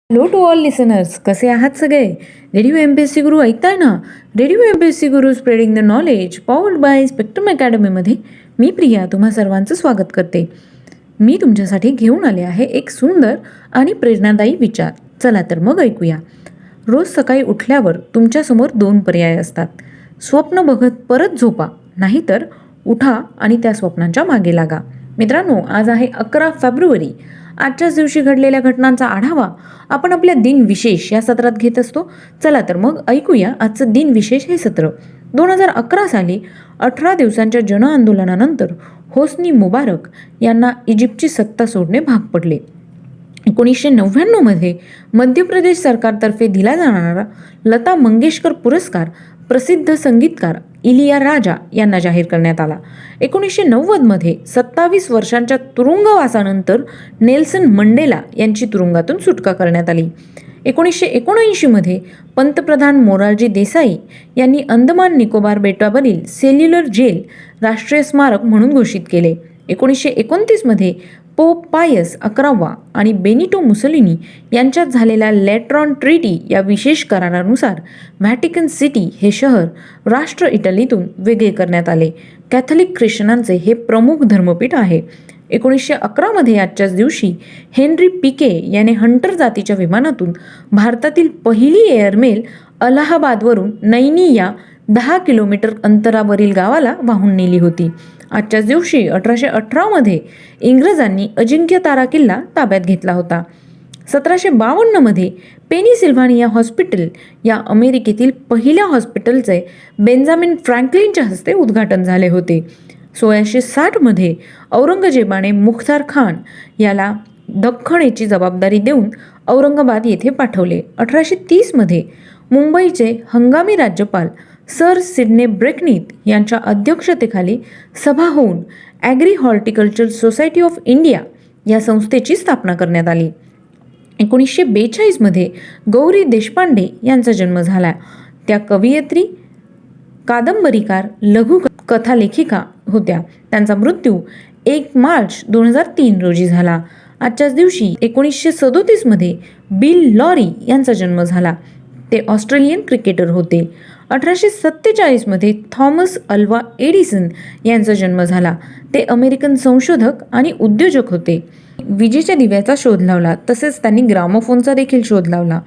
Hello to all listeners, कसे आहात सगळे? रेडिओ MPSC गुरु ऐकताय ना? Radio MPSC Guru spreading the knowledge powered by spectrum अकॅडमीमध्ये मी प्रिया तुम्हा सर्वांचं स्वागत करते. मी तुमच्यासाठी घेऊन आले आहे एक सुंदर आणि प्रेरणादायी विचार. चला तर मग ऐकूया. रोज सकाळी उठल्यावर तुमच्यासमोर 2 पर्याय असतात. स्वप्न बघत परत झोपा, नाहीतर उठा आणि त्या स्वप्नांच्या मागे लागा. मित्रांनो, आज आहे 11 फेब्रुवारी. आजच्याच दिवशी घडलेल्या घटनांचा आढावा आपण आपल्या दिन विशेष या सत्रात घेत असतो. चला तर मग ऐकूया आजचं दिन विशेष हे सत्र. 2011 साली 18 दिवसांच्या जनआंदोलनानंतर होस्नी मुबारक यांना इजिप्तची सत्ता सोडणे भाग पडले. 1999 मध्ये मध्य प्रदेश सरकारतर्फे दिला जाणारा लता मंगेशकर पुरस्कार प्रसिद्ध संगीतकार इलिया राजा यांना जाहीर करण्यात आला. 1990 मध्ये 27 वर्षांच्या तुरुंगवासानंतर नेल्सन मंडेला यांची तुरुंगातून सुटका करण्यात आली. 1979 मध्ये पंतप्रधान मोरारजी देसाई यांनी अंदमान निकोबार बेटावरील सेल्युलर जेल राष्ट्रीय स्मारक म्हणून घोषित केले. 1929 मध्ये पोप पायस 11वा आणि बेनिटो मुसोलिनी यांच्यात झालेल्या लॅट्रॉन ट्रीटी या विशेष करारानुसार व्हॅटिकन सिटी हे शहर राष्ट्र इटलीतून वेगळे करण्यात आले. कॅथलिक ख्रिश्चनांचे हे प्रमुख धर्मपीठ आहे. 1911 मध्ये आजच्याच दिवशी हेनरी पिके याने हंटर जातीच्या विमानातून भारतातील पहिली एअरमेल अलाहाबादवरून नैनी या 10 किलोमीटर अंतरावरील गावाला वाहून नेली होती. आजच्याच दिवशी 1818 मध्ये इंग्रजांनी अजिंक्यतारा किल्ला ताब्यात घेतला होता. 1752 मध्ये पेनिसिल्व्हानिया हॉस्पिटल या अमेरिकेतील पहिल्या हॉस्पिटलचे बेंजामिन फ्रँकलिनच्या हस्ते उद्घाटन झाले होते. 1660 मध्ये औरंगजेबाने मुख्तार खान याला दख्खणेची जबाबदारी देऊन औरंगाबाद येथे पाठवले. 1830 मध्ये मुंबईचे हंगामी राज्यपाल सर सिडने ब्रेकनीत यांच्या अध्यक्षतेखाली सभा होऊन agree horticulture society of India या संस्थेची स्थापना करण्यात आली. 1942 मध्ये गौरी देशपांडे यांचा जन्म झाला. त्या कवयित्री, कादंबरीकार, लघु कथा लेखिका होत्या. त्यांचा मृत्यू 1 मार्च 2003 रोजी झाला. आजच्याच दिवशी 1937 मध्ये बिल लॉरी यांचा जन्म झाला. ते ऑस्ट्रेलियन क्रिकेटर होते. 1847 मध्ये थॉमस अल्वा एडिसन यांचा जन्म झाला. ते अमेरिकन संशोधक आणि उद्योजक होते. विजेच्या दिव्याचा शोध लावला, तसेच त्यांनी ग्रामोफोनचा देखील शोध लावला.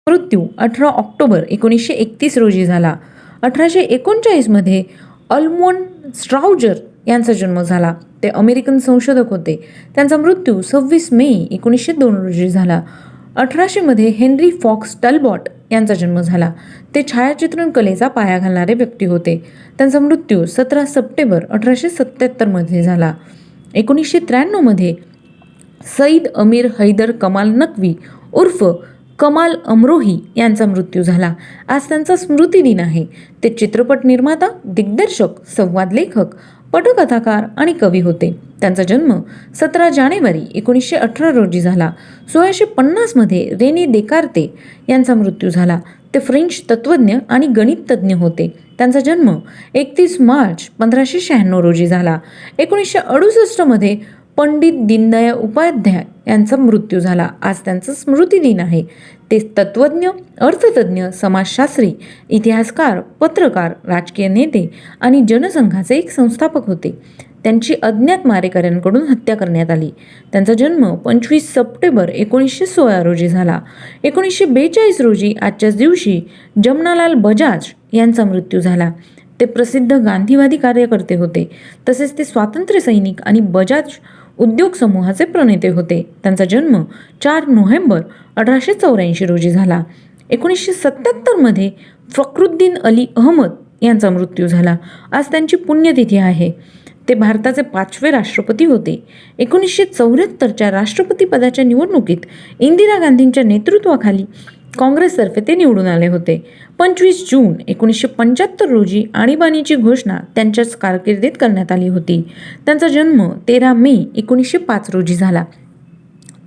मृत्यू 18 ऑक्टोबर 1931 रोजी झाला. 1839 मध्ये अल्मोंड स्ट्राउजर यांचा जन्म झाला. ते अमेरिकन संशोधक होते. त्यांचा मृत्यू 26 मे 1902 रोजी झाला. 1800 मध्ये हेनरी फॉक्स टलबॉट यांचा जन्म झाला. ते छायाचित्रण कलेचा पाया घालणारे व्यक्ती होते. त्यांचा मृत्यू 17 सप्टेंबर 1877 मध्ये झाला. 1993 मध्ये सईद अमीर हैदर कमाल नक्वी उर्फ कमाल अमरोही यांचा मृत्यू झाला. आज त्यांचा स्मृती दिन आहे. ते चित्रपट निर्माता, दिग्दर्शक, संवाद लेखक, पटकथाकार आणि कवी होते. त्यांचा जन्म 17 जानेवारी 1918 रोजी झाला. 1650 मध्ये रेने देकार्ते यांचा मृत्यू झाला. ते फ्रेंच तत्त्वज्ञ आणि गणिततज्ञ होते. त्यांचा जन्म 31 मार्च 1596 रोजी झाला. 1968 मध्ये पंडित दीनदयाळ उपाध्याय यांचा मृत्यू झाला. आज त्यांचा स्मृती दिन आहे. ते तत्त्वज्ञ, अर्थतज्ञ, समाजशास्त्री, इतिहासकार, पत्रकार, राजकीय नेते आणि जनसंघाचे एक संस्थापक होते. त्यांची अज्ञात मारेकऱ्यांकडून हत्या करण्यात आली. त्यांचा जन्म 25 सप्टेंबर 1916 रोजी झाला. 1942 रोजी आजच्याच दिवशी जमनालाल बजाज यांचा मृत्यू झाला. ते प्रसिद्ध गांधीवादी कार्यकर्ते होते. तसेच ते स्वातंत्र्य सैनिक आणि बजाज उद्योग समूहाचे प्रणेते होते. त्यांचा जन्म 4 नोव्हेंबर 1884 रोजी झाला. 1977 मध्ये फखरुद्दीन अली अहमद यांचा मृत्यू झाला. आज त्यांची पुण्यतिथी आहे. ते भारताचे 5वे राष्ट्रपती होते. 1974च्या राष्ट्रपती पदाच्या निवडणुकीत इंदिरा गांधींच्या नेतृत्वाखाली काँग्रेसतर्फे ते निवडून आले होते. 25 जून 1975 रोजी आणीबाणीची घोषणा त्यांच्याच कारकिर्दीत करण्यात आली होती. त्यांचा जन्म 13 मे 1905 रोजी झाला.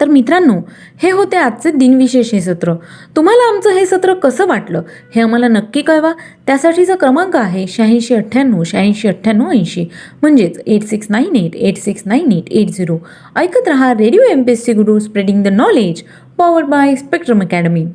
तर मित्रांनो, हे होते आजचे दिनविशेष हे सत्र. तुम्हाला आमचं हे सत्र कसं वाटलं हे आम्हाला नक्की कळवा. त्यासाठीचा क्रमांक आहे 8698 म्हणजेच 8698869880. ऐकत रहा radio MPSC Guru, spreading the knowledge, powered by spectrum academy.